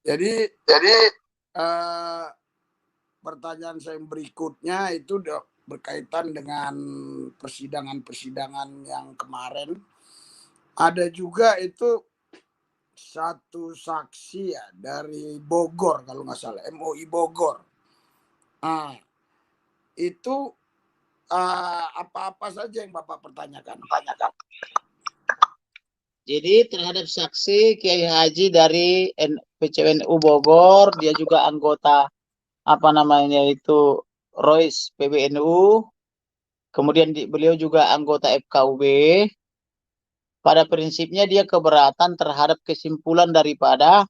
Jadi pertanyaan saya berikutnya itu berkaitan dengan persidangan-persidangan yang kemarin. Ada juga itu satu saksi ya dari Bogor kalau nggak salah, MUI Bogor. Nah, itu apa-apa saja yang Bapak pertanyakan? Jadi terhadap saksi Kiai Haji dari PCNU Bogor, dia juga anggota itu Rois PBNU, kemudian beliau juga anggota FKUB. Pada prinsipnya dia keberatan terhadap kesimpulan daripada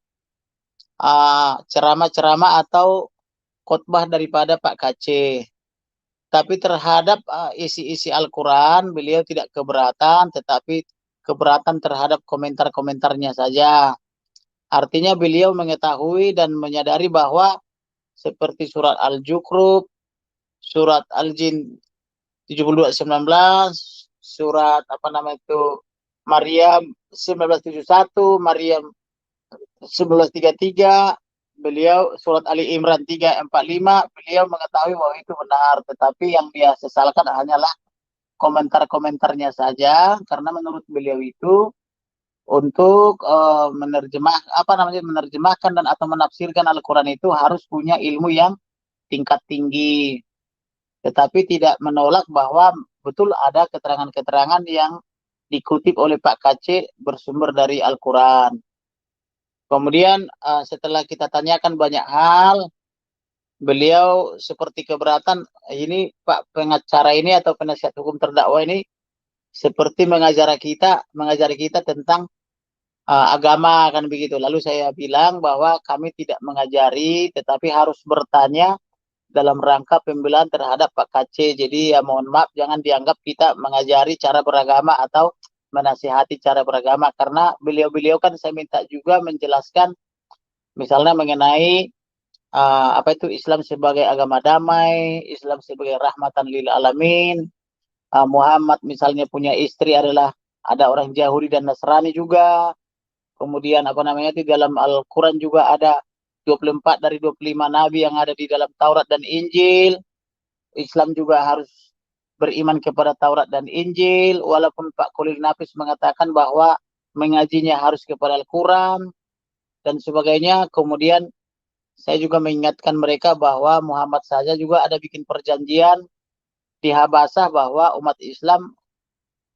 ceramah-ceramah atau khotbah daripada Pak KC. Tapi terhadap isi-isi Al-Quran beliau tidak keberatan, tetapi keberatan terhadap komentar-komentarnya saja. Artinya beliau mengetahui dan menyadari bahwa seperti surat Al-Zukhruf, surat Al-Jin 72:19, surat Maryam 1971, Maryam 1933, beliau surat Ali Imran 345, beliau mengetahui bahwa itu benar, tetapi yang dia sesalkan hanyalah komentar-komentarnya saja, karena menurut beliau itu untuk menerjemahkan dan atau menafsirkan Al-Quran itu harus punya ilmu yang tingkat tinggi. Tetapi tidak menolak bahwa betul ada keterangan-keterangan yang dikutip oleh Pak KC bersumber dari Al-Quran. Kemudian setelah kita tanyakan banyak hal, beliau seperti keberatan, ini Pak pengacara ini atau penasihat hukum terdakwa ini seperti mengajari kita tentang agama, kan begitu. Lalu saya bilang bahwa kami tidak mengajari, tetapi harus bertanya dalam rangka pembelaan terhadap Pak KC. Jadi ya mohon maaf, jangan dianggap kita mengajari cara beragama atau menasihati cara beragama, karena beliau-beliau kan saya minta juga menjelaskan misalnya mengenai Islam sebagai agama damai, Islam sebagai rahmatan lil alamin. Muhammad misalnya punya istri adalah ada orang Yahudi dan Nasrani juga. Kemudian di dalam Al-Quran juga ada 24 dari 25 nabi yang ada di dalam Taurat dan Injil. Islam juga harus beriman kepada Taurat dan Injil, walaupun Pak Khalil Nafis mengatakan bahwa mengajinya harus kepada Al-Quran dan sebagainya. Kemudian saya juga mengingatkan mereka bahwa Muhammad saja juga ada bikin perjanjian di Habasah bahwa umat Islam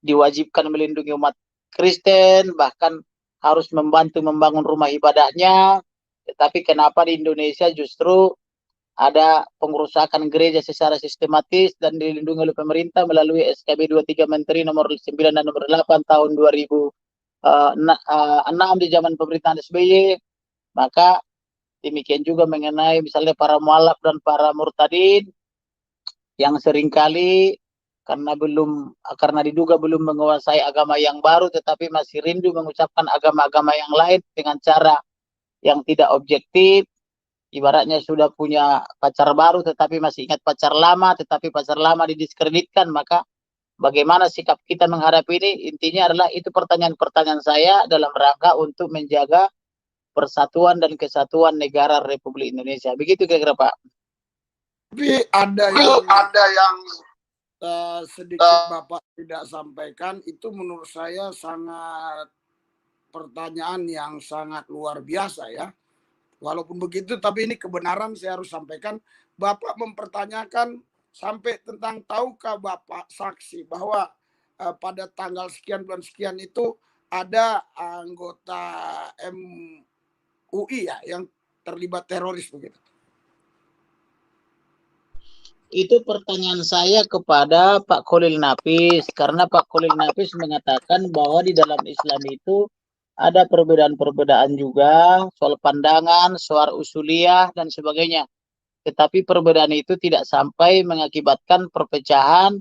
diwajibkan melindungi umat Kristen, bahkan harus membantu membangun rumah ibadahnya. Tetapi kenapa di Indonesia justru ada pengerusakan gereja secara sistematis dan dilindungi oleh pemerintah melalui SKB 23 Menteri nomor 9 dan nomor 8 tahun 2006 di zaman pemerintahan SBY. Maka demikian juga mengenai misalnya para mualaf dan para murtadin yang seringkali karena diduga belum menguasai agama yang baru, tetapi masih rindu mengucapkan agama-agama yang lain dengan cara yang tidak objektif. Ibaratnya sudah punya pacar baru tetapi masih ingat pacar lama, tetapi pacar lama didiskreditkan. Maka bagaimana sikap kita menghadapi ini? Intinya adalah itu pertanyaan-pertanyaan saya dalam rangka untuk menjaga persatuan dan kesatuan negara Republik Indonesia. Begitu kira-kira Pak. Tapi ada yang sedikit Bapak tidak sampaikan, itu menurut saya sangat pertanyaan yang sangat luar biasa ya. Walaupun begitu, tapi ini kebenaran saya harus sampaikan. Bapak mempertanyakan sampai tentang tahukah Bapak saksi bahwa pada tanggal sekian bulan sekian itu ada anggota MUI ya yang terlibat teroris begitu. Itu pertanyaan saya kepada Pak Khalil Nafis, karena Pak Khalil Nafis mengatakan bahwa di dalam Islam itu ada perbedaan-perbedaan juga soal pandangan, soal usuliyah dan sebagainya. Tetapi perbedaan itu tidak sampai mengakibatkan perpecahan,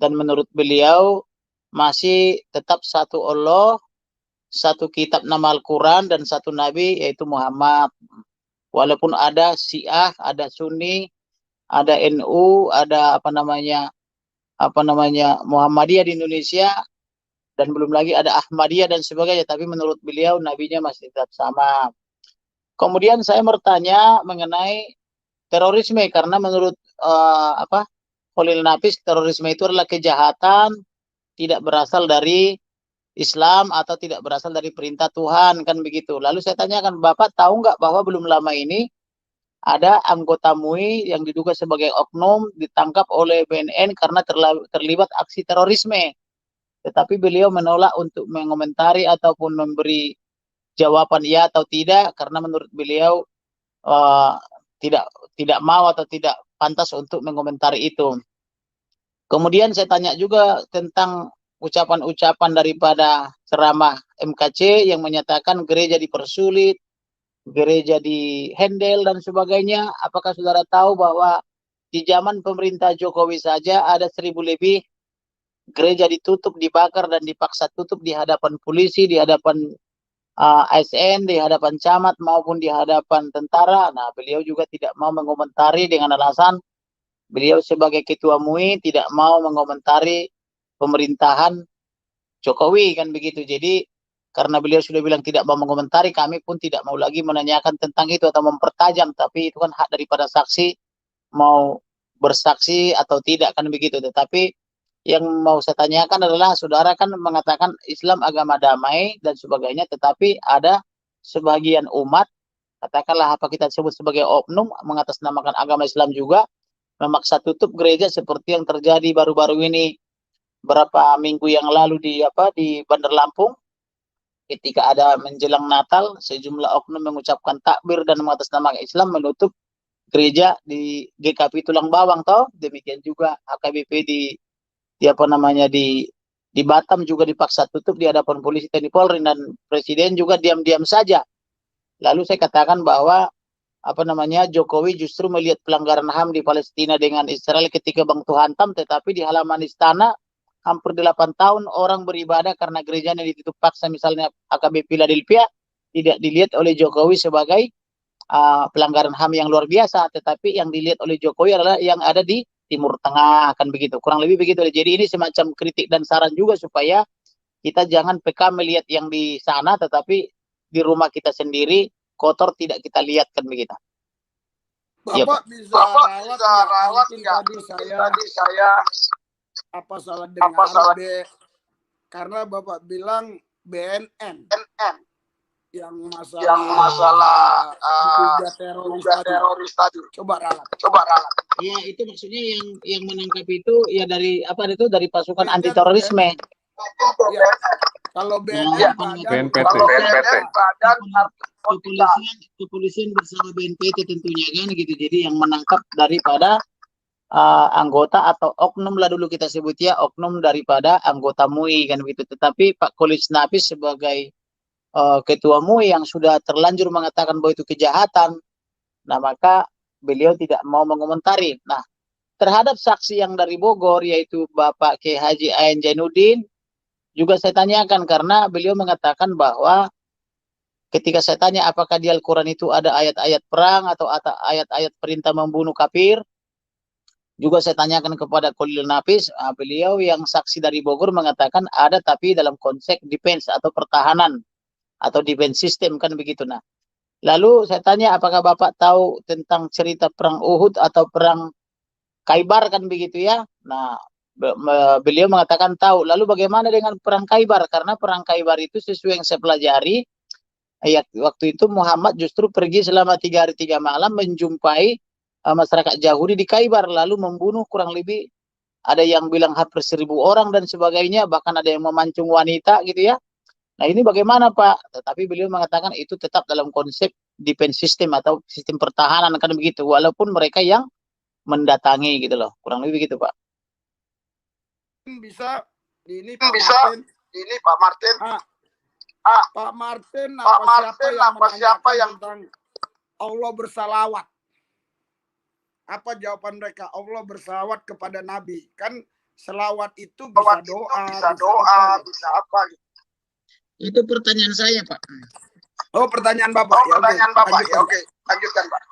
dan menurut beliau masih tetap satu Allah, satu kitab nama Al-Quran dan satu Nabi yaitu Muhammad. Walaupun ada Syiah, ada Sunni, ada NU, ada Muhammadiyah di Indonesia, dan belum lagi ada Ahmadiyah dan sebagainya, tapi menurut beliau nabinya masih tetap sama. Kemudian saya bertanya mengenai terorisme karena menurut Khalil Nafis, terorisme itu adalah kejahatan tidak berasal dari Islam atau tidak berasal dari perintah Tuhan, kan begitu. Lalu saya tanyakan, Bapak tahu nggak bahwa belum lama ini ada anggota MUI yang diduga sebagai oknum ditangkap oleh BNN karena terlibat aksi terorisme. Tetapi beliau menolak untuk mengomentari ataupun memberi jawaban iya atau tidak karena menurut beliau uh, tidak tidak mau atau tidak pantas untuk mengomentari itu. Kemudian saya tanya juga tentang ucapan-ucapan daripada ceramah MKC yang menyatakan gereja dipersulit, gereja dihandle dan sebagainya. Apakah saudara tahu bahwa di zaman pemerintah Jokowi saja ada 1.000 lebih gereja ditutup, dibakar dan dipaksa tutup di hadapan polisi, di hadapan ASN, di hadapan camat maupun di hadapan tentara. Nah, beliau juga tidak mau mengomentari dengan alasan beliau sebagai ketua MUI tidak mau mengomentari pemerintahan Jokowi, kan begitu. Jadi karena beliau sudah bilang tidak mau mengomentari, kami pun tidak mau lagi menanyakan tentang itu atau mempertajam, tapi itu kan hak daripada saksi mau bersaksi atau tidak, kan begitu. Tetapi yang mau saya tanyakan adalah saudara kan mengatakan Islam agama damai dan sebagainya, tetapi ada sebagian umat, katakanlah apa kita sebut sebagai oknum, mengatasnamakan agama Islam juga memaksa tutup gereja seperti yang terjadi baru-baru ini berapa minggu yang lalu di Bandar Lampung ketika ada menjelang Natal sejumlah oknum mengucapkan takbir dan mengatasnamakan Islam menutup gereja di GKP Tulang Bawang toh. Demikian juga AKBP di Batam juga dipaksa tutup di hadapan polisi TNI Polri dan presiden juga diam-diam saja. Lalu saya katakan bahwa Jokowi justru melihat pelanggaran HAM di Palestina dengan Israel ketika Bang hantam, tetapi di halaman istana hampir 8 tahun orang beribadah karena gerejanya ditutup paksa, misalnya AKBP Philadelphia tidak dilihat oleh Jokowi sebagai pelanggaran HAM yang luar biasa, tetapi yang dilihat oleh Jokowi adalah yang ada di Timur Tengah, kan begitu, kurang lebih begitu. Jadi ini semacam kritik dan saran juga supaya kita jangan PK melihat yang di sana, tetapi di rumah kita sendiri kotor tidak kita lihat, kan begitu. Bapak bisa ralat nggak? Tadi saya apa salah dengar karena Bapak bilang BNN yang masalah diduga teroris tadi. Coba ralat. Ya, itu maksudnya yang menangkap itu ya dari dari pasukan anti terorisme. Ya. Kalau BNN badan kepolisian bersama BNPT tentunya, kan gitu. Jadi yang menangkap daripada anggota atau oknum lah dulu kita sebut ya, oknum daripada anggota MUI, kan begitu. Tetapi Pak Khalil Nafis sebagai ketua MUI yang sudah terlanjur mengatakan bahwa itu kejahatan, nah maka beliau tidak mau mengomentari. Nah, terhadap saksi yang dari Bogor yaitu Bapak Kiai Haji Ayan Jainuddin juga saya tanyakan karena beliau mengatakan bahwa ketika saya tanya apakah di Al-Quran itu ada ayat-ayat perang atau ayat-ayat perintah membunuh kafir, juga saya tanyakan kepada Khalil Nafis, beliau yang saksi dari Bogor mengatakan ada tapi dalam konsep defense atau pertahanan atau defense system, kan begitu. Nah, lalu saya tanya apakah Bapak tahu tentang cerita perang Uhud atau perang Khaybar, kan begitu ya. Nah, beliau mengatakan tahu. Lalu bagaimana dengan perang Khaybar? Karena perang Khaybar itu sesuai yang saya pelajari, waktu itu Muhammad justru pergi selama 3 hari 3 malam menjumpai masyarakat Yahudi di Khaybar, lalu membunuh kurang lebih ada yang bilang hampir 1.000 orang dan sebagainya, bahkan ada yang memancung wanita gitu ya. Nah, ini bagaimana Pak? Tetapi beliau mengatakan itu tetap dalam konsep defense system atau sistem pertahanan, kan begitu, walaupun mereka yang mendatangi gitu loh, kurang lebih begitu Pak. Bisa ini Pak Martin. Pak Martin apa siapa yang tentang Allah bersalawat? Apa jawaban mereka? Allah bersalawat kepada Nabi. Kan selawat itu bisa doa, bisa apa gitu. Itu pertanyaan saya, Pak. Oh, pertanyaan Bapak. Oke, lanjutkan Pak.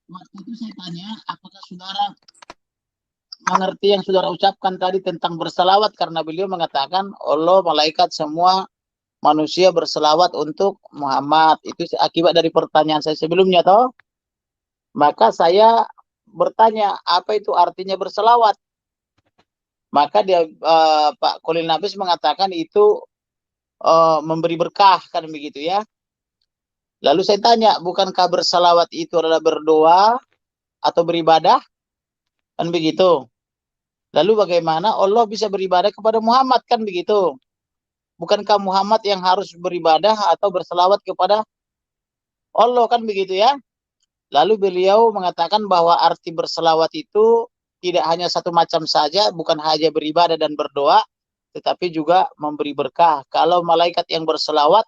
Waktu itu saya tanya, apakah saudara mengerti yang saudara ucapkan tadi tentang bersalawat, karena beliau mengatakan Allah, malaikat semua manusia berselawat untuk Muhammad. Itu akibat dari pertanyaan saya sebelumnya toh. Maka saya bertanya, apa itu artinya berselawat? Maka dia Pak Kolil Nafis mengatakan itu memberi berkah kan begitu ya. Lalu saya tanya, bukankah berselawat itu adalah berdoa atau beribadah? Kan begitu. Lalu bagaimana Allah bisa beribadah kepada Muhammad kan begitu? Bukankah Muhammad yang harus beribadah atau berselawat kepada Allah kan begitu ya? Lalu beliau mengatakan bahwa arti berselawat itu tidak hanya satu macam saja, bukan hanya beribadah dan berdoa, tetapi juga memberi berkah. Kalau malaikat yang berselawat,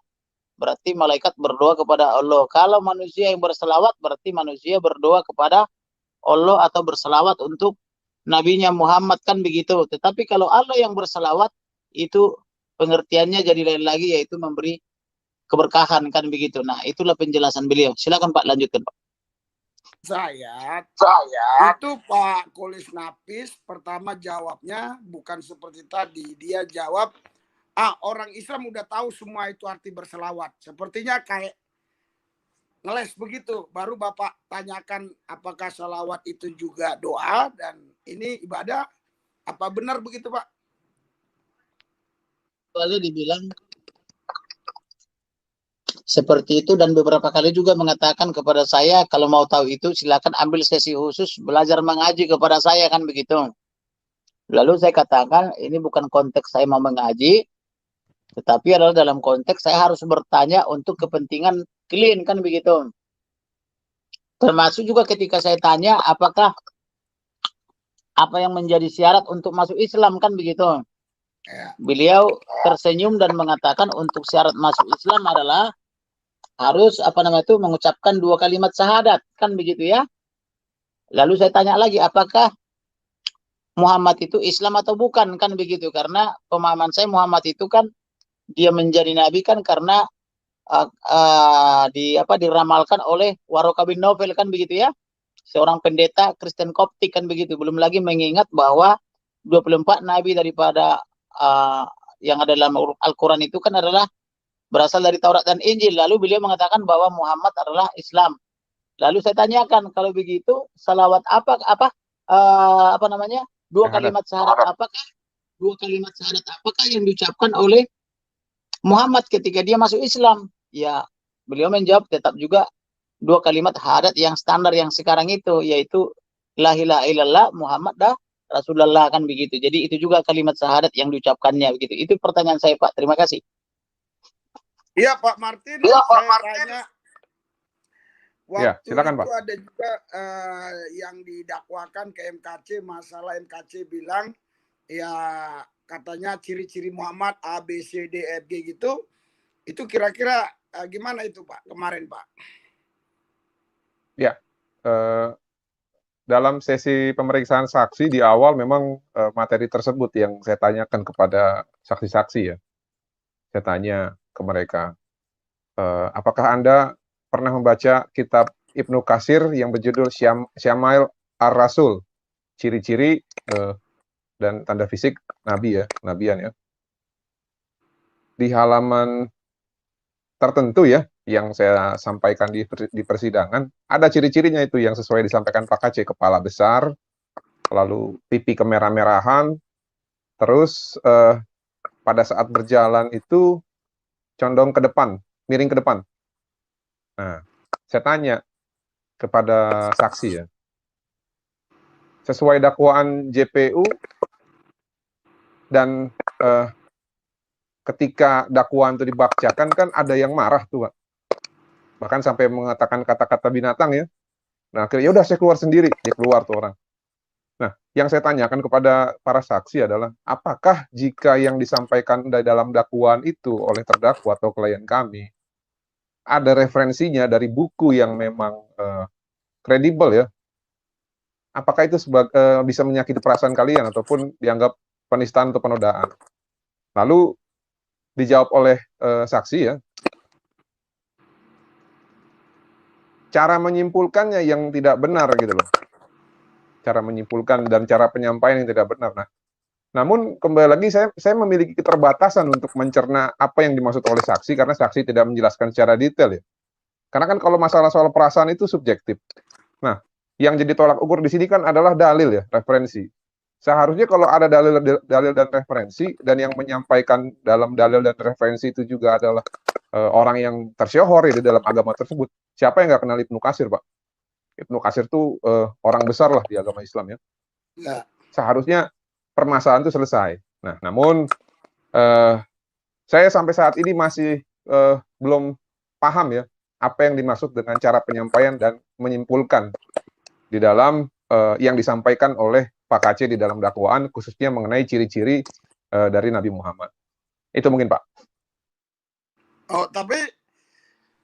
berarti malaikat berdoa kepada Allah. Kalau manusia yang berselawat, berarti manusia berdoa kepada Allah atau berselawat untuk nabinya Muhammad kan begitu. Tetapi kalau Allah yang berselawat, itu pengertiannya jadi lain lagi, yaitu memberi keberkahan kan begitu. Nah, itulah penjelasan beliau. Silakan Pak, lanjutkan Pak. Saya itu Pak Kolis Nafis pertama jawabnya bukan seperti tadi. Dia jawab, orang Islam udah tahu semua itu arti berselawat. Sepertinya kayak ngeles begitu. Baru Bapak tanyakan apakah selawat itu juga doa dan ini ibadah. Apa benar begitu Pak? Lalu dibilang seperti itu, dan beberapa kali juga mengatakan kepada saya, kalau mau tahu itu silakan ambil sesi khusus belajar mengaji kepada saya kan begitu. Lalu saya katakan ini bukan konteks saya mau mengaji, tetapi adalah dalam konteks saya harus bertanya untuk kepentingan klien kan begitu. Termasuk juga ketika saya tanya apakah apa yang menjadi syarat untuk masuk Islam kan begitu. Beliau tersenyum dan mengatakan untuk syarat masuk Islam adalah harus mengucapkan 2 kalimat syahadat kan begitu ya. Lalu saya tanya lagi, apakah Muhammad itu Islam atau bukan kan begitu, karena pemahaman saya Muhammad itu kan dia menjadi nabi kan karena diramalkan oleh Waraka bin Naufal kan begitu ya, seorang pendeta Kristen Koptik kan begitu. Belum lagi mengingat bahwa 24 nabi daripada yang ada dalam Al-Quran itu kan adalah berasal dari Taurat dan Injil. Lalu beliau mengatakan bahwa Muhammad adalah Islam. Lalu saya tanyakan, kalau begitu salawat dua kalimat syahadat apakah yang diucapkan oleh Muhammad ketika dia masuk Islam? Ya, beliau menjawab tetap juga 2 kalimat syahadat yang standar yang sekarang itu, yaitu la ilaha illallah Muhammad dah Rasulullah kan begitu. Jadi itu juga kalimat syahadat yang diucapkannya begitu. Itu pertanyaan saya Pak. Terima kasih. Iya Pak Martin. Iya Pak Martin. Waktu ya, silakan, itu Pak. ada juga yang didakwakan ke MKC, masalah MKC bilang ya katanya ciri-ciri Muhammad A, B, C, D, F, G gitu. Itu kira-kira gimana itu Pak kemarin Pak? Ya, dalam sesi pemeriksaan saksi di awal memang materi tersebut yang saya tanyakan kepada saksi-saksi ya. Saya tanya ke mereka, apakah Anda pernah membaca kitab Ibnu Katsir yang berjudul Syama'il Ar-Rasul, ciri-ciri dan tanda fisik Nabi ya, Nabian ya. Di halaman tertentu ya, yang saya sampaikan di persidangan, ada ciri-cirinya itu yang sesuai disampaikan Pak Kace, kepala besar, lalu pipi kemerah-merahan, terus pada saat berjalan itu condong ke depan, miring ke depan. Nah, saya tanya kepada saksi ya, sesuai dakwaan JPU dan ketika dakwaan itu dibacakan kan ada yang marah tuh Pak. Bahkan sampai mengatakan kata-kata binatang ya. Nah, akhirnya udah saya keluar sendiri, dia keluar tuh orang. Nah, yang saya tanyakan kepada para saksi adalah, apakah jika yang disampaikan dalam dakwaan itu oleh terdakwa atau klien kami, ada referensinya dari buku yang memang kredibel ya, apakah itu bisa menyakiti perasaan kalian ataupun dianggap penistaan atau penodaan? Lalu dijawab oleh saksi ya, cara menyimpulkannya yang tidak benar gitu loh. Cara menyimpulkan dan cara penyampaian yang tidak benar. Nah, Namun kembali lagi saya memiliki keterbatasan untuk mencerna apa yang dimaksud oleh saksi karena saksi tidak menjelaskan secara detail ya. Karena kan kalau masalah soal perasaan itu subjektif. Nah, yang jadi tolak ukur di sini kan adalah dalil ya, referensi. Seharusnya kalau ada dalil dan referensi dan yang menyampaikan dalam dalil dan referensi itu juga adalah orang yang tersyahor ya, di dalam agama tersebut. Siapa yang nggak kenal Ibnu Katsir, Pak? Ibnu Katsir itu orang besar lah di agama Islam ya. Ya. Seharusnya permasalahan itu selesai. Nah, namun saya sampai saat ini masih belum paham ya apa yang dimaksud dengan cara penyampaian dan menyimpulkan di dalam yang disampaikan oleh Pak KC di dalam dakwaan, khususnya mengenai ciri-ciri dari Nabi Muhammad. Itu mungkin, Pak. Oh, tapi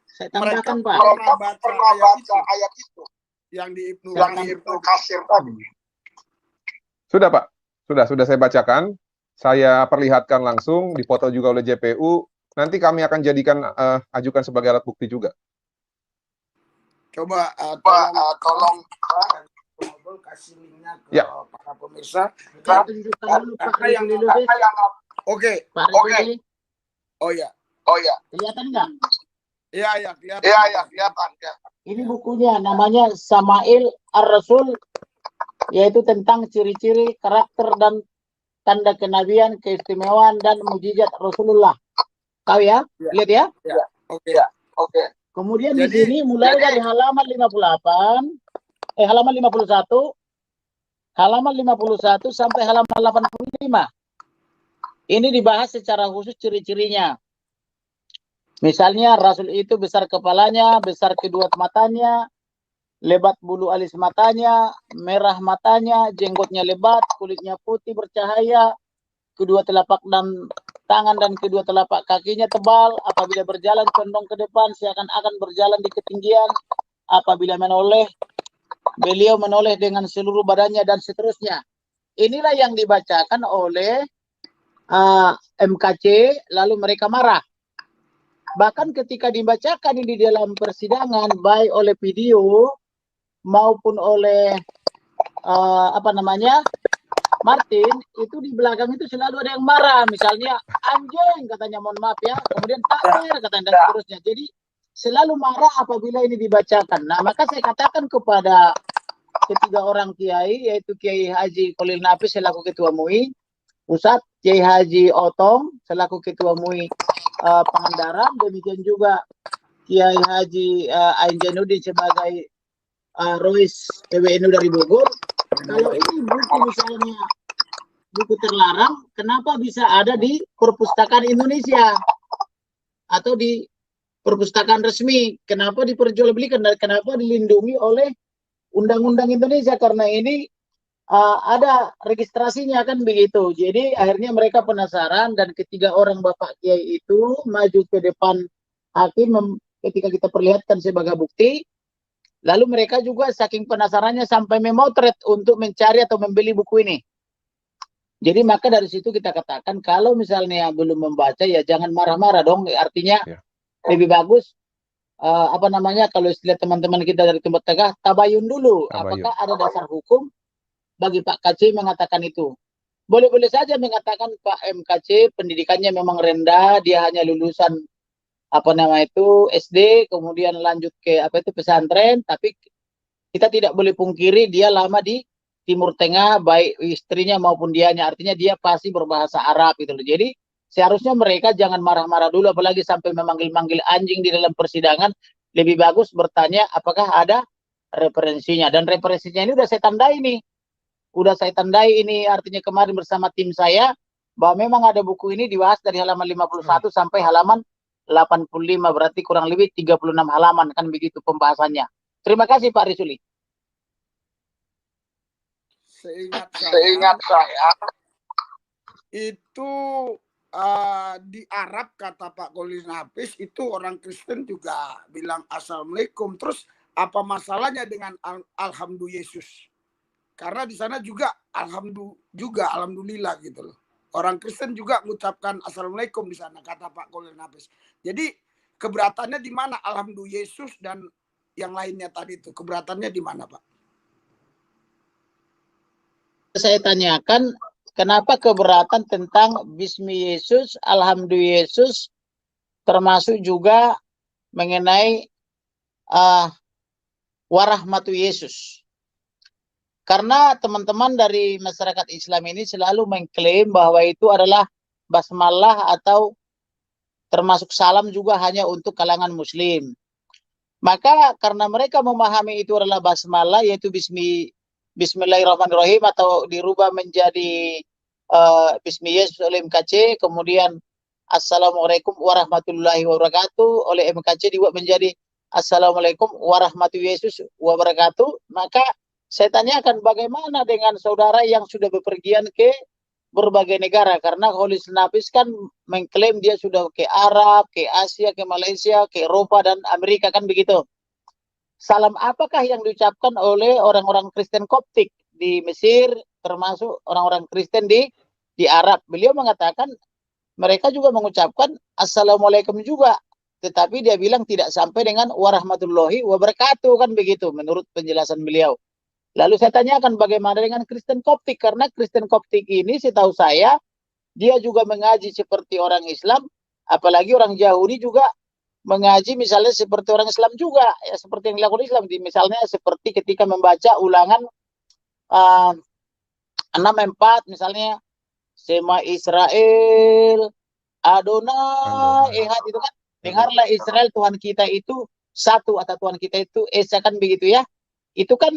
Saya mereka tambahkan, Pak. pernah baca ayat itu yang di Ibnu Katsir tadi. Sudah, Pak. Sudah saya bacakan. Saya perlihatkan langsung, dipoto juga oleh JPU. Nanti kami akan jadikan ajukan sebagai alat bukti juga. Coba tolong kasih linknya ke Ya. para pemirsa. Saya tunjukkan dulu, Pak. Oke. Pak Rizuli, Oh ya. kelihatan nggak? Iya, kelihatan. Iya, kelihatan. Ya. Ini bukunya namanya Sama'il Ar-Rasul, yaitu tentang ciri-ciri, karakter, dan tanda kenabian, keistimewaan, dan mujizat Rasulullah. Tahu ya? Ya. Lihat ya. Oke. Kemudian Jadi- di sini mulai dari halaman 51 sampai halaman 85. Ini dibahas secara khusus ciri-cirinya. Misalnya Rasul itu besar kepalanya, besar kedua matanya, lebat bulu alis matanya, merah matanya, jenggotnya lebat, kulitnya putih bercahaya, kedua telapak dan tangan dan kedua telapak kakinya tebal, apabila berjalan condong ke depan seakan-akan berjalan di ketinggian, apabila menoleh, beliau menoleh dengan seluruh badannya, dan seterusnya. Inilah yang dibacakan oleh MKC, lalu mereka marah. Bahkan ketika dibacakan ini di dalam persidangan, baik oleh video maupun oleh Martin, itu di belakang itu selalu ada yang marah. Misalnya anjing katanya, mohon maaf ya, kemudian takbir katanya, dan seterusnya. Jadi selalu marah apabila ini dibacakan. Nah, maka saya katakan kepada ketiga orang kiai, yaitu Kiai Haji Khalil Nafis selaku ketua MUI Pusat, Kiai Haji Otong selaku ketua MUI Pangandaran, demikian juga Kiai Haji Ain Jainuddin sebagai Rois PWNU dari Bogor. Kalau ini buku misalnya buku terlarang, kenapa bisa ada di perpustakaan Indonesia atau di perpustakaan resmi? Kenapa diperjualbelikan dan kenapa dilindungi oleh undang-undang Indonesia? Karena ini ada registrasinya, kan begitu. Jadi akhirnya mereka penasaran, dan ketiga orang Bapak Kiai itu maju ke depan hakim ketika kita perlihatkan sebagai bukti. Lalu mereka juga saking penasarannya sampai memotret untuk mencari atau membeli buku ini. Jadi maka dari situ kita katakan kalau misalnya belum membaca ya jangan marah-marah dong. Artinya lebih bagus kalau istilah teman-teman kita dari Timur Tengah, tabayun dulu. Apakah ada dasar hukum bagi Pak KC mengatakan itu? Boleh-boleh saja mengatakan Pak MKC pendidikannya memang rendah, dia hanya lulusan SD, kemudian lanjut ke pesantren, tapi kita tidak boleh pungkiri dia lama di Timur Tengah, baik istrinya maupun dianya, artinya dia pasti berbahasa Arab gitu loh. Jadi seharusnya mereka jangan marah-marah dulu, apalagi sampai memanggil-manggil anjing di dalam persidangan. Lebih bagus bertanya apakah ada referensinya, dan referensinya ini udah saya tandai nih. Artinya kemarin bersama tim saya bahwa memang ada buku ini dibahas dari halaman 51 sampai halaman 85, berarti kurang lebih 36 halaman, kan begitu pembahasannya. Terima kasih Pak Rizuli. Seingat saya itu di Arab, kata Pak Khalil Nafis, itu orang Kristen juga bilang Assalamualaikum. Terus apa masalahnya dengan Alhamdulillah Yesus? Karena di sana juga alhamdulillah gitu loh. Orang Kristen juga mengucapkan Assalamualaikum di sana, kata Pak Khalil Nafis. Jadi keberatannya di mana Alhamdulillah Yesus dan yang lainnya tadi itu? Keberatannya di mana, Pak? Saya tanyakan kenapa keberatan tentang Bismi Yesus, Alhamdulillah Yesus, termasuk juga mengenai warahmatu Yesus. Karena teman-teman dari masyarakat Islam ini selalu mengklaim bahwa itu adalah basmalah atau termasuk salam juga hanya untuk kalangan muslim. Maka karena mereka memahami itu adalah basmalah, yaitu Bismillahirrahmanirrahim, atau dirubah menjadi Bismi Yesus oleh MKC, kemudian Assalamualaikum warahmatullahi wabarakatuh oleh MKC dibuat menjadi Assalamualaikum warahmatullahi Yesus wabarakatuh. Maka saya tanyakan bagaimana dengan saudara yang sudah bepergian ke berbagai negara, karena Holis Nafis kan mengklaim dia sudah ke Arab, ke Asia, ke Malaysia, ke Eropa dan Amerika, kan begitu. Salam apakah yang diucapkan oleh orang-orang Kristen Koptik di Mesir, termasuk orang-orang Kristen di Arab? Beliau mengatakan mereka juga mengucapkan Assalamualaikum juga, tetapi dia bilang tidak sampai dengan warahmatullahi wabarakatuh, kan begitu menurut penjelasan beliau. Lalu saya tanyakan bagaimana dengan Kristen Koptik, karena Kristen Koptik ini setahu saya dia juga mengaji seperti orang Islam, apalagi orang Yahudi juga mengaji misalnya seperti orang Islam juga, ya seperti yang dilakukan Islam. Misalnya seperti ketika membaca ulangan 6:4 misalnya, Sema Israel Adonai Ehad, itu kan, dengarlah Israel Tuhan kita itu satu, atau Tuhan kita itu Esa, kan begitu ya. Itu kan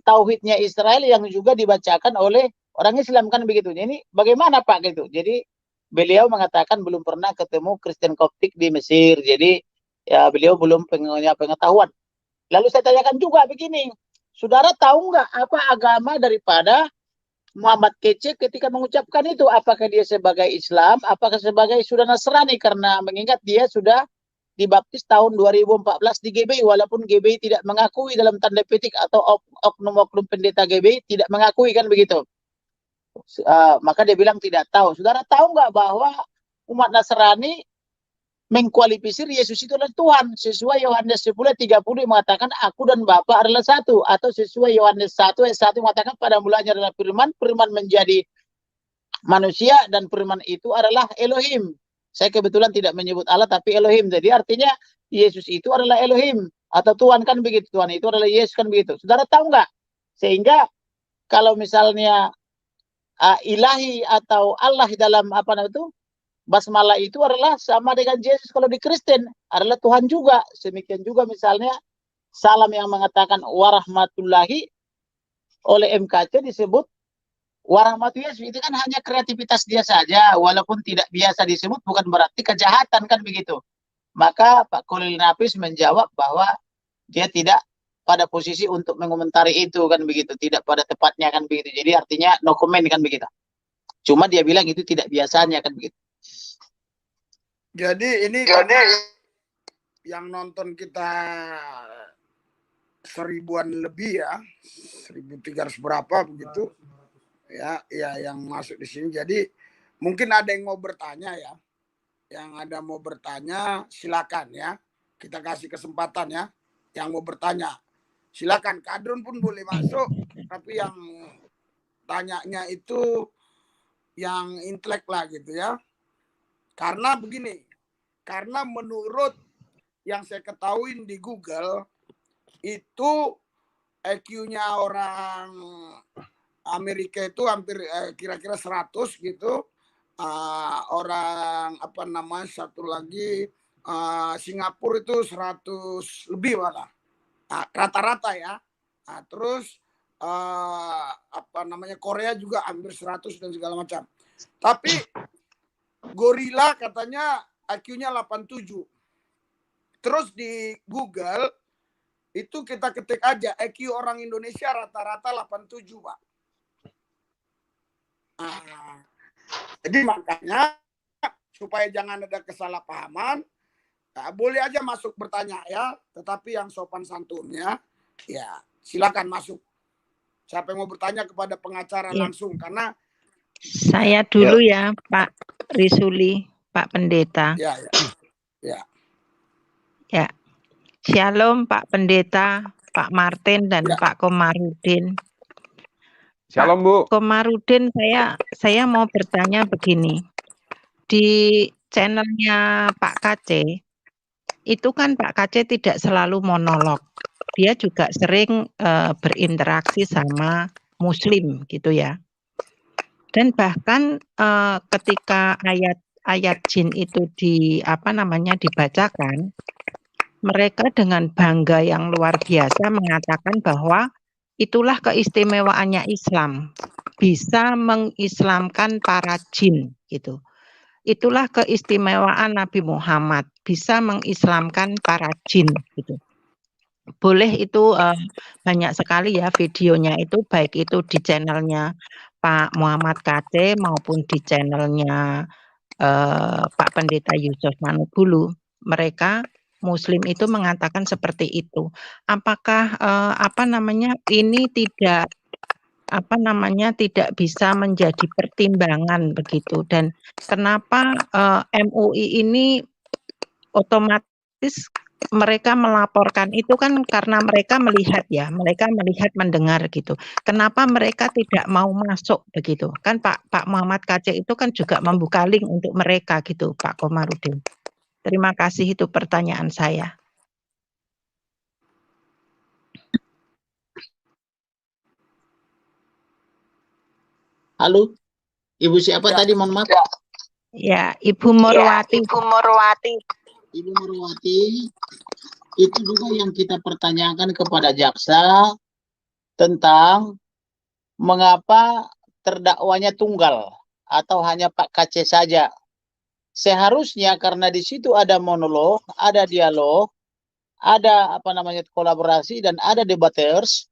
tauhidnya Israel yang juga dibacakan oleh orang Islam, kan begitu. Ini bagaimana Pak gitu? Jadi beliau mengatakan belum pernah ketemu Kristen Koptik di Mesir. Jadi ya beliau belum punya pengetahuan. Lalu saya tanyakan juga begini, saudara tahu nggak apa agama daripada Muhammad Kece ketika mengucapkan itu? Apakah dia sebagai Islam? Apakah sebagai sudah Nasrani? Karena mengingat dia sudah dibaptis tahun 2014 di GBI, walaupun GBI tidak mengakui dalam tanda petik, atau oknum-oknum pendeta GBI tidak mengakui, kan begitu. Maka dia bilang tidak tahu. Saudara tahu nggak bahwa umat Nasrani mengkualifikasi Yesus itu adalah Tuhan, sesuai Yohanes 10:30 mengatakan aku dan Bapa adalah satu, atau sesuai Yohanes 1:1 mengatakan pada mulanya adalah firman, firman menjadi manusia, dan firman itu adalah Elohim. Saya kebetulan tidak menyebut Allah tapi Elohim. Jadi artinya Yesus itu adalah Elohim atau Tuhan, kan begitu. Tuhan itu adalah Yesus, kan begitu. Saudara tahu nggak? Sehingga kalau misalnya ilahi atau Allah dalam apa namanya itu basmalah itu adalah sama dengan Yesus kalau di Kristen adalah Tuhan juga. Demikian juga misalnya salam yang mengatakan warahmatullahi oleh MKC disebut warahmatullahi Yesus, itu kan hanya kreativitas dia saja, walaupun tidak biasa disebut bukan berarti kejahatan, kan begitu. Maka Pak Khalil Nafis menjawab bahwa dia tidak pada posisi untuk mengomentari itu, kan begitu, tidak pada tepatnya, kan begitu. Jadi artinya no comment, kan begitu. Cuma dia bilang itu tidak biasanya, kan begitu. Jadi ini yang nonton kita 1000-an lebih ya, 1300 berapa begitu. Ya, yang masuk di sini. Jadi mungkin ada yang mau bertanya ya. Yang ada mau bertanya silakan ya. Kita kasih kesempatan ya. Yang mau bertanya silakan. Kadrun pun boleh masuk, tapi yang tanyanya itu yang intelek lah gitu ya. Karena begini, karena menurut yang saya ketahui di Google itu IQ-nya orang Amerika itu hampir kira-kira 100 gitu. Orang apa namanya satu lagi Singapura itu 100 lebih malah. Rata-rata ya. Terus apa namanya Korea juga hampir 100 dan segala macam. Tapi gorila katanya IQ-nya 87. Terus di Google itu kita ketik aja IQ orang Indonesia rata-rata 87, Pak. Jadi makanya supaya jangan ada kesalahpahaman, boleh aja masuk bertanya ya, tetapi yang sopan santunnya ya silakan masuk. Siapa yang mau bertanya kepada pengacara langsung, karena saya dulu ya Pak Risuli, Pak Pendeta. Ya. Shalom Pak Pendeta, Pak Martin dan Pak Komarudin. Shalom Bu. Komarudin, saya mau bertanya begini. Di channelnya Pak KC, itu kan Pak KC tidak selalu monolog. Dia juga sering berinteraksi sama Muslim gitu ya. Dan bahkan ketika ayat jin itu dibacakan, mereka dengan bangga yang luar biasa mengatakan bahwa itulah keistimewaannya Islam, bisa mengislamkan para jin gitu. Itulah keistimewaan Nabi Muhammad, bisa mengislamkan para jin gitu. Boleh itu banyak sekali ya videonya itu, baik itu di channelnya Pak Muhammad KC maupun di channelnya Pak Pendeta Yusuf Manubulu. Mereka Muslim itu mengatakan seperti itu. Apakah ini tidak tidak bisa menjadi pertimbangan begitu, dan kenapa MUI ini otomatis mereka melaporkan itu kan karena mereka melihat mendengar gitu. Kenapa mereka tidak mau masuk begitu? Kan Pak Muhammad KC itu kan juga membuka link untuk mereka gitu, Pak Komarudin. Terima kasih, itu pertanyaan saya. Halo, Ibu siapa tadi, mohon maaf? Ya, Ibu Morowati. Ibu Morowati, itu juga yang kita pertanyakan kepada jaksa tentang mengapa terdakwanya tunggal atau hanya Pak KC saja. Seharusnya karena di situ ada monolog, ada dialog, ada kolaborasi dan ada debaters,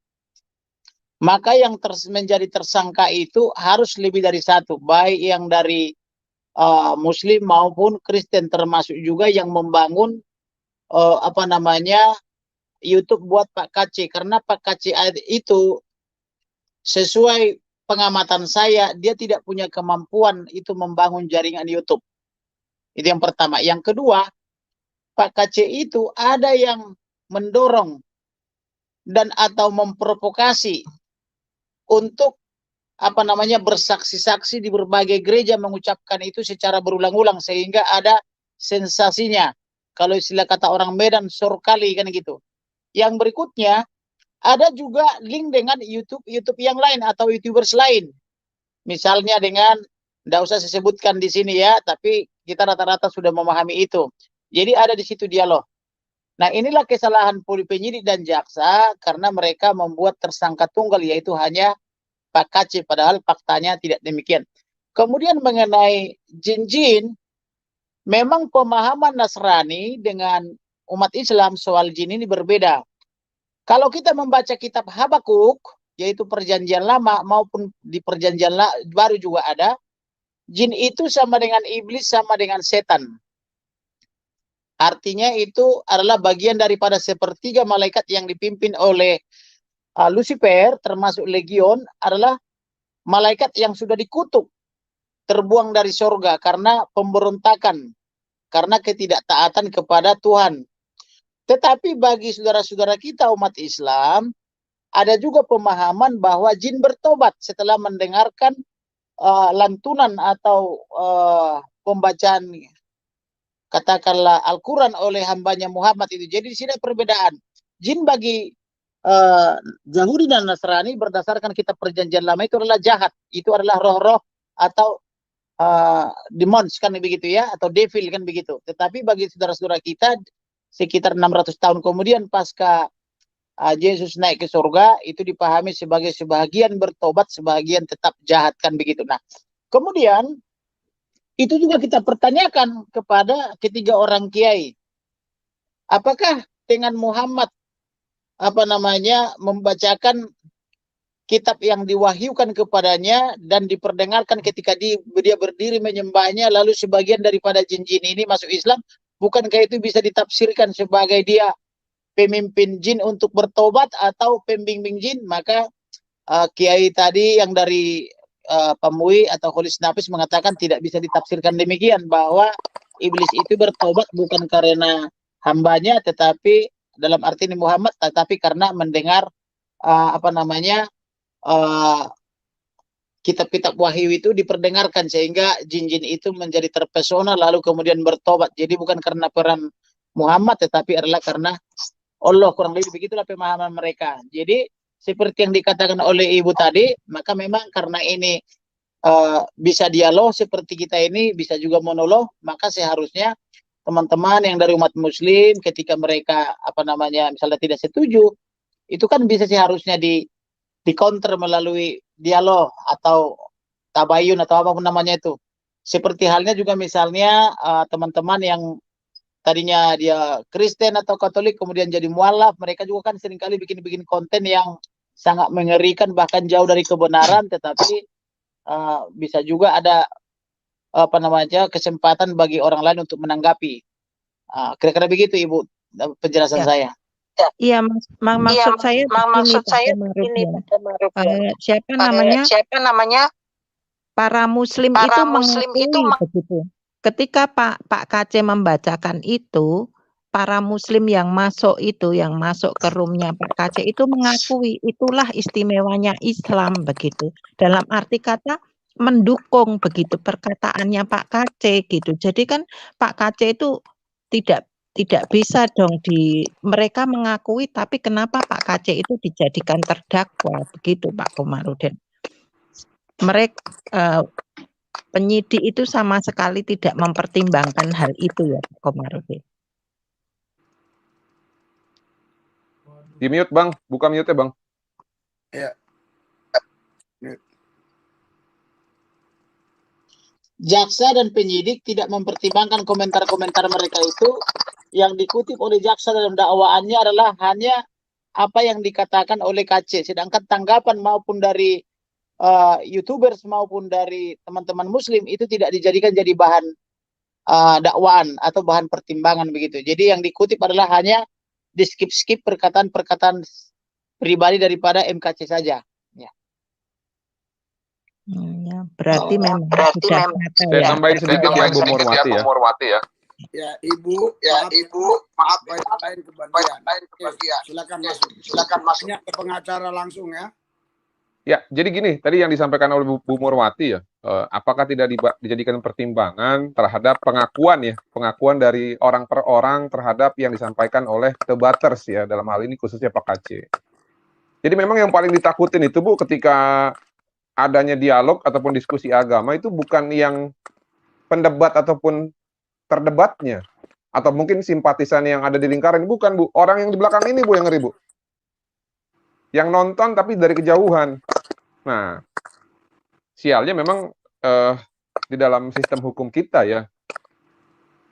maka yang menjadi tersangka itu harus lebih dari satu, baik yang dari Muslim maupun Kristen, termasuk juga yang membangun YouTube buat Pak KC, karena Pak KC itu sesuai pengamatan saya dia tidak punya kemampuan itu membangun jaringan YouTube. Itu yang pertama. Yang kedua, Pak KC itu ada yang mendorong dan atau memprovokasi untuk bersaksi-saksi di berbagai gereja mengucapkan itu secara berulang-ulang sehingga ada sensasinya. Kalau istilah kata orang Medan, sorkali kan gitu. Yang berikutnya, ada juga link dengan YouTube yang lain atau YouTubers lain. Misalnya dengan, tidak usah saya sebutkan di sini ya, tapi kita rata-rata sudah memahami itu. Jadi ada di situ dialog. Nah, inilah kesalahan penyidik dan jaksa karena mereka membuat tersangka tunggal, yaitu hanya Pak KC, padahal faktanya tidak demikian. Kemudian mengenai jin-jin, memang pemahaman Nasrani dengan umat Islam soal jin ini berbeda. Kalau kita membaca kitab Habakuk, yaitu perjanjian lama maupun di perjanjian baru juga ada, jin itu sama dengan iblis, sama dengan setan. Artinya itu adalah bagian daripada sepertiga malaikat yang dipimpin oleh Lucifer, termasuk legion, adalah malaikat yang sudah dikutuk, terbuang dari surga karena pemberontakan, karena ketidaktaatan kepada Tuhan. Tetapi bagi saudara-saudara kita umat Islam, ada juga pemahaman bahwa jin bertobat setelah mendengarkan lantunan atau pembacaan katakanlah Al-Quran oleh hambanya Muhammad itu. Jadi di sini perbedaan. Jin bagi Yahudi dan Nasrani berdasarkan kitab perjanjian lama itu adalah jahat. Itu adalah roh-roh atau demons kan begitu ya, atau devil kan begitu. Tetapi bagi saudara-saudara kita sekitar 600 tahun kemudian pasca Yesus naik ke surga, itu dipahami sebagai sebagian bertobat, sebagian tetap jahat kan begitu. Nah, kemudian itu juga kita pertanyakan kepada ketiga orang kiai. Apakah dengan Muhammad membacakan kitab yang diwahyukan kepadanya dan diperdengarkan ketika dia berdiri menyembahnya, lalu sebagian daripada jin-jin ini masuk Islam, bukankah itu bisa ditafsirkan sebagai dia pemimpin jin untuk bertobat atau pembimbing jin? Maka kiai tadi yang dari Pemui atau Holis Nafis mengatakan tidak bisa ditafsirkan demikian, bahwa iblis itu bertobat bukan karena hambanya, tetapi dalam arti Muhammad, tetapi karena mendengar kitab-kitab wahyu itu diperdengarkan sehingga jin-jin itu menjadi terpesona lalu kemudian bertobat. Jadi bukan karena peran Muhammad tetapi adalah karena Allah, kurang lebih begitulah pemahaman mereka. Jadi seperti yang dikatakan oleh Ibu tadi, maka memang karena ini bisa dialog seperti kita ini, bisa juga monolog, maka seharusnya teman-teman yang dari umat muslim ketika mereka misalnya tidak setuju, itu kan bisa seharusnya di counter melalui dialog atau tabayun atau apapun namanya itu. Seperti halnya juga misalnya teman-teman yang tadinya dia Kristen atau Katolik kemudian jadi mualaf, mereka juga kan seringkali bikin konten yang sangat mengerikan bahkan jauh dari kebenaran, tetapi bisa juga ada kesempatan bagi orang lain untuk menanggapi. Kira-kira begitu Ibu penjelasan saya. Iya, maksud saya ini siapa namanya? Para Muslim itu mengakui begitu. Ketika Pak KC membacakan itu, para Muslim yang masuk ke roomnya Pak KC itu mengakui itulah istimewanya Islam begitu. Dalam arti kata mendukung begitu perkataannya Pak KC gitu. Jadi kan Pak KC itu tidak bisa dong mereka mengakui, tapi kenapa Pak KC itu dijadikan terdakwa begitu Pak Komarudin? Mereka penyidik itu sama sekali tidak mempertimbangkan hal itu ya Pak Komarudin. Di mute Bang, buka mute Bang. Ya. Jaksa dan penyidik tidak mempertimbangkan komentar-komentar mereka itu. Yang dikutip oleh jaksa dalam dakwaannya adalah hanya apa yang dikatakan oleh KC. Sedangkan tanggapan maupun dari YouTubers maupun dari teman-teman Muslim itu tidak dijadikan jadi bahan dakwaan atau bahan pertimbangan begitu. Jadi yang dikutip adalah hanya di skip perkataan-perkataan pribadi daripada MKC saja. Ya. Ya, berarti memang Saya tambahin sedikit ya Bu Murwati ya. Ya Ibu, maaf lain kebagian. Silakan masuk. Ke pengacara langsung ya. Ya, jadi gini, tadi yang disampaikan oleh Bu Murwati ya, apakah tidak dijadikan pertimbangan terhadap pengakuan dari orang per orang terhadap yang disampaikan oleh debaters ya, dalam hal ini khususnya Pak KC. Jadi memang yang paling ditakutin itu Bu, ketika adanya dialog ataupun diskusi agama itu bukan yang pendebat ataupun terdebatnya, atau mungkin simpatisan yang ada di lingkaran, bukan Bu, orang yang di belakang ini Bu yang ngeri Bu. Yang nonton tapi dari kejauhan. Nah, sialnya memang di dalam sistem hukum kita ya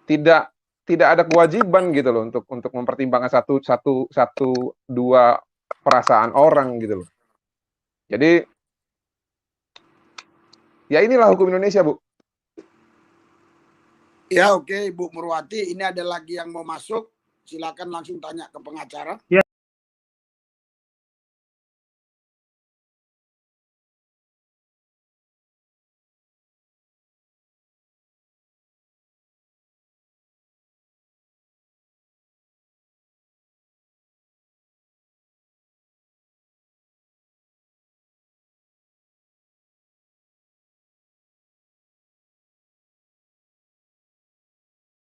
tidak ada kewajiban gitu loh untuk mempertimbangkan dua perasaan orang gitu loh. Jadi ya inilah hukum Indonesia Bu. Ya oke, Ibu Murwati, ini ada lagi yang mau masuk, silakan langsung tanya ke pengacara. Ya.